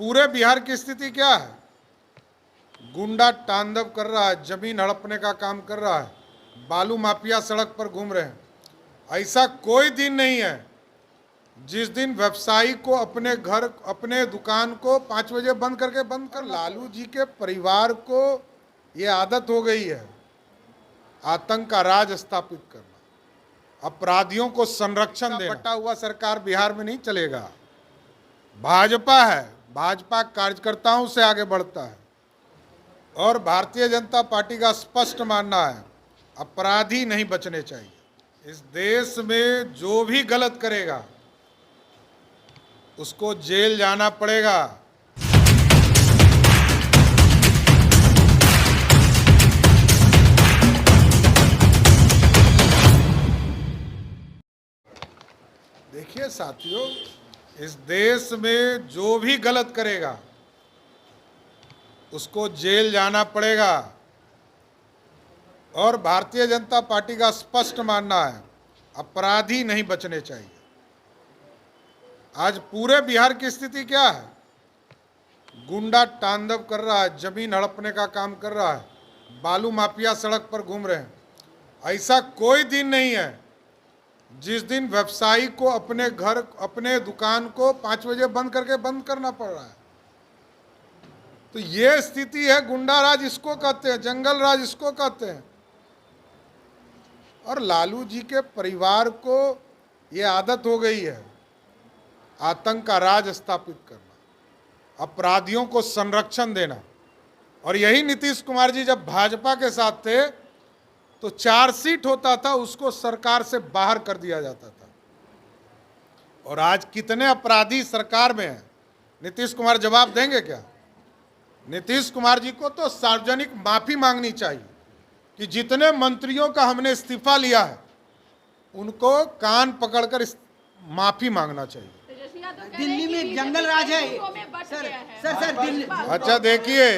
पूरे बिहार की स्थिति क्या है? गुंडा तांडव कर रहा है, जमीन हड़पने का काम कर रहा है, बालू माफिया सड़क पर घूम रहे हैं। ऐसा कोई दिन नहीं है जिस दिन व्यवसायी को अपने घर, अपने दुकान को 5 बजे बंद कर। लालू जी के परिवार को ये आदत हो गई है आतंक का राज स्थापित करना, अपराधियों को संरक्षण देना। बटा हुआ सरकार बिहार में नहीं चलेगा। भाजपा है, भाजपा कार्यकर्ताओं से आगे बढ़ता है और भारतीय जनता पार्टी का स्पष्ट मानना है अपराधी नहीं बचने चाहिए। इस देश में जो भी गलत करेगा उसको जेल जाना पड़ेगा। देखिए साथियों, इस देश में जो भी गलत करेगा उसको जेल जाना पड़ेगा और भारतीय जनता पार्टी का स्पष्ट मानना है अपराधी नहीं बचने चाहिए। आज पूरे बिहार की स्थिति क्या है? गुंडा तांडव कर रहा है, जमीन हड़पने का काम कर रहा है, बालू माफिया सड़क पर घूम रहे हैं। ऐसा कोई दिन नहीं है जिस दिन व्यवसायी को अपने घर, अपने दुकान को 5 बजे बंद करना पड़ रहा है। तो ये स्थिति है। गुंडा राज इसको कहते हैं, जंगल राज इसको कहते हैं। और लालू जी के परिवार को ये आदत हो गई है आतंक का राज स्थापित करना, अपराधियों को संरक्षण देना। और यही नीतीश कुमार जी जब भाजपा के साथ थे तो 4 सीट होता था, उसको सरकार से बाहर कर दिया जाता था। और आज कितने अपराधी सरकार में हैं? नीतीश कुमार जवाब देंगे क्या? नीतीश कुमार जी को तो सार्वजनिक माफी मांगनी चाहिए कि जितने मंत्रियों का हमने इस्तीफा लिया है उनको कान पकड़कर माफी मांगना चाहिए। दिल्ली में जंगल राज है सर दिल्ली। अच्छा देखिए,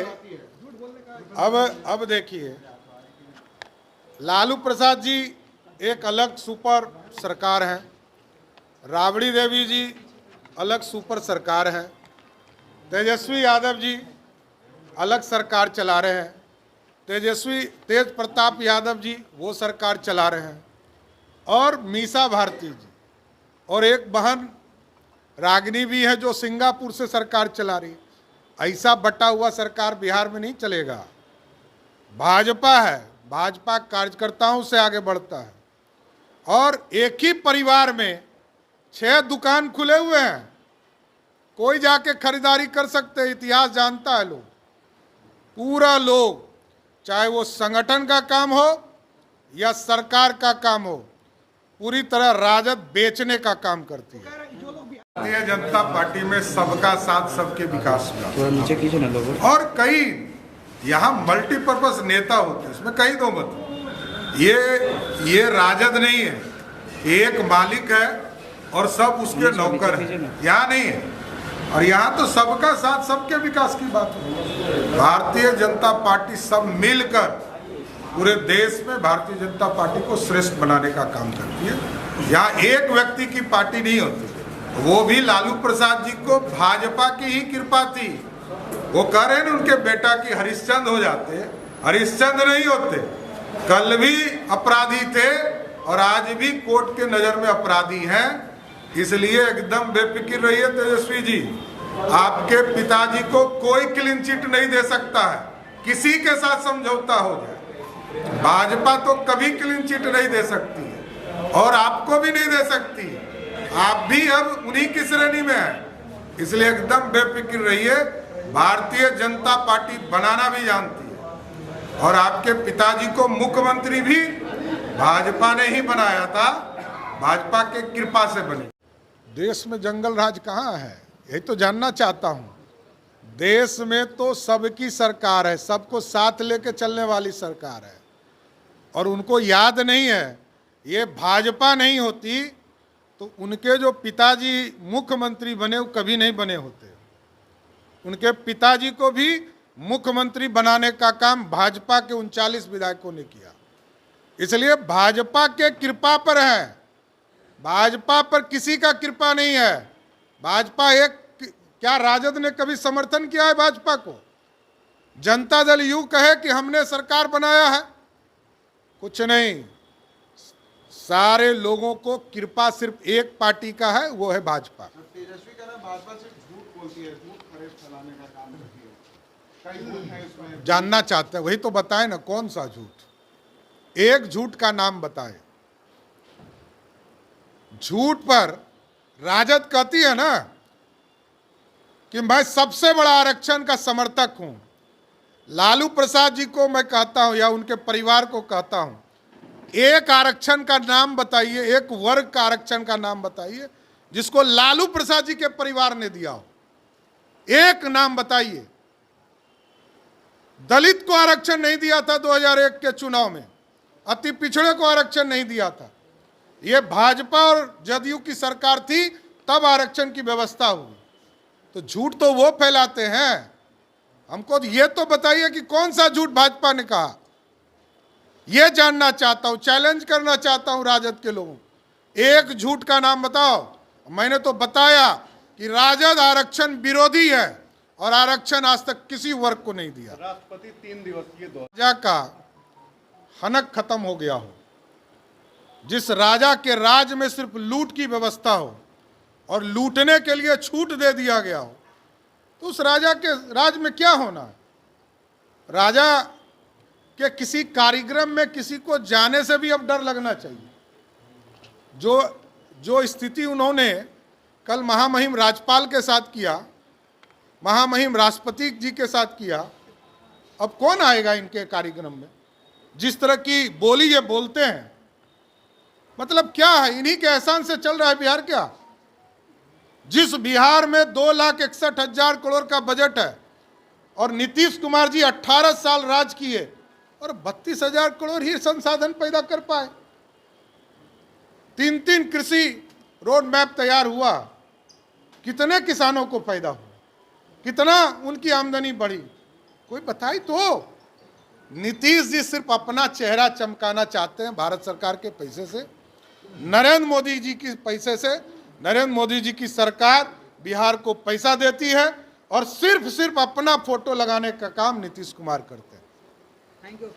अब देखिए, लालू प्रसाद जी एक अलग सुपर सरकार है, राबड़ी देवी जी अलग सुपर सरकार है, तेजस्वी यादव जी अलग सरकार चला रहे हैं, तेज प्रताप यादव जी वो सरकार चला रहे हैं, और मीसा भारती जी और एक बहन रागिनी भी है जो सिंगापुर से सरकार चला रही है। ऐसा बटा हुआ सरकार बिहार में नहीं चलेगा। भाजपा है, भाजपा कार्यकर्ताओं से आगे बढ़ता है और एक ही परिवार में 6 दुकान खुले हुए हैं, कोई जाके खरीदारी कर सकते हैं। इतिहास जानता है लोग, पूरा लोग, चाहे वो संगठन का काम हो या सरकार का काम हो, पूरी तरह राजद बेचने का काम करती है। भारतीय जनता पार्टी में सबका साथ सबके विकास का और कई यहाँ मल्टीपर्पज नेता होते हैं, इसमें कई दो मत। ये राजद नहीं है, एक मालिक है और सब उसके नौकर हैं, यहाँ नहीं है। और यहाँ तो सबका साथ सबके विकास की बात है। भारतीय जनता पार्टी सब मिलकर पूरे देश में भारतीय जनता पार्टी को श्रेष्ठ बनाने का काम करती है। यहाँ एक व्यक्ति की पार्टी नहीं होती, वो भी लालू प्रसाद जी को भाजपा की ही कृपा थी। वो कह रहे हैं उनके बेटा की हरिश्चंद्र हो जाते, हरिश्चंद्र नहीं होते। कल भी अपराधी थे और आज भी कोर्ट के नजर में अपराधी हैं। इसलिए एकदम बेफिक्र रहिए तेजस्वी जी, आपके पिताजी को कोई क्लीन चिट नहीं दे सकता है, किसी के साथ समझौता हो जाए। भाजपा तो कभी क्लीन चिट नहीं दे सकती है और आपको भी नहीं दे सकती। आप भी अब उन्हीं की श्रेणी में हैं। इसलिए एकदम बेफिक्र रहिए, भारतीय जनता पार्टी बनाना भी जानती है और आपके पिताजी को मुख्यमंत्री भी भाजपा ने ही बनाया था, भाजपा के कृपा से बने। देश में जंगल राज कहाँ है, यही तो जानना चाहता हूँ। देश में तो सबकी सरकार है, सबको साथ लेके चलने वाली सरकार है और उनको याद नहीं है ये भाजपा नहीं होती तो उनके जो पिताजी मुख्यमंत्री बने वो कभी नहीं बने होते। उनके पिताजी को भी मुख्यमंत्री बनाने का काम भाजपा के 39 विधायकों ने किया। इसलिए भाजपा के कृपा पर है, भाजपा पर किसी का कृपा नहीं है। भाजपा एक क्या राजद ने कभी समर्थन किया है भाजपा को? जनता दल यूं कहे कि हमने सरकार बनाया है, कुछ नहीं। सारे लोगों को कृपा सिर्फ एक पार्टी का है, वो है भाजपा। तेजस्वी कह रहा है भाजपा सिर्फ झूठ बोलती है, झूठ फरेब फैलाने का काम करती है, कई झूठ है इसमें। जानना चाहते हैं, वही तो बताए ना, कौन सा झूठ? एक झूठ का नाम बताए। झूठ पर राजद कहती है ना कि मैं सबसे बड़ा आरक्षण का समर्थक हूं। लालू प्रसाद जी को मैं कहता हूं या उनके परिवार को कहता हूं, एक आरक्षण का नाम बताइए, एक वर्ग का आरक्षण का नाम बताइए जिसको लालू प्रसाद जी के परिवार ने दिया हो। एक नाम बताइए। दलित को आरक्षण नहीं दिया था 2001 के चुनाव में, अति पिछड़े को आरक्षण नहीं दिया था। यह भाजपा और जदयू की सरकार थी, तब आरक्षण की व्यवस्था हुई। तो झूठ तो वो फैलाते हैं, हमको ये तो बताइए कि कौन सा झूठ भाजपा ने कहा। ये जानना चाहता हूं, चैलेंज करना चाहता हूं राजद के लोगों, एक झूठ का नाम बताओ। मैंने तो बताया कि राजद आरक्षण विरोधी है और आरक्षण आज तक किसी वर्ग को नहीं दिया। राष्ट्रपति 3 दिवसीय दौरे राजा का हनक खत्म हो गया हो, जिस राजा के राज में सिर्फ लूट की व्यवस्था हो और लूटने के लिए छूट दे दिया गया हो, तो उस राजा के राज में क्या होना है? राजा के किसी कार्यक्रम में किसी को जाने से भी अब डर लगना चाहिए। जो स्थिति उन्होंने कल महामहिम राज्यपाल के साथ किया, महामहिम राष्ट्रपति जी के साथ किया, अब कौन आएगा इनके कार्यक्रम में? जिस तरह की बोली ये बोलते हैं, मतलब क्या है? इन्हीं के एहसान से चल रहा है बिहार क्या? जिस बिहार में 2,61,000 करोड़ का बजट है और नीतीश कुमार जी 18 साल राज किए और 32,000 करोड़ ही संसाधन पैदा कर पाए। 3 कृषि रोड मैप तैयार हुआ, कितने किसानों को फायदा हुआ, कितना उनकी आमदनी बढ़ी, कोई बताई तो। नीतीश जी सिर्फ अपना चेहरा चमकाना चाहते हैं भारत सरकार के पैसे से, नरेंद्र मोदी जी के पैसे से। नरेंद्र मोदी जी की सरकार बिहार को पैसा देती है और सिर्फ अपना फोटो लगाने का काम नीतीश कुमार करते हैं। Thank you.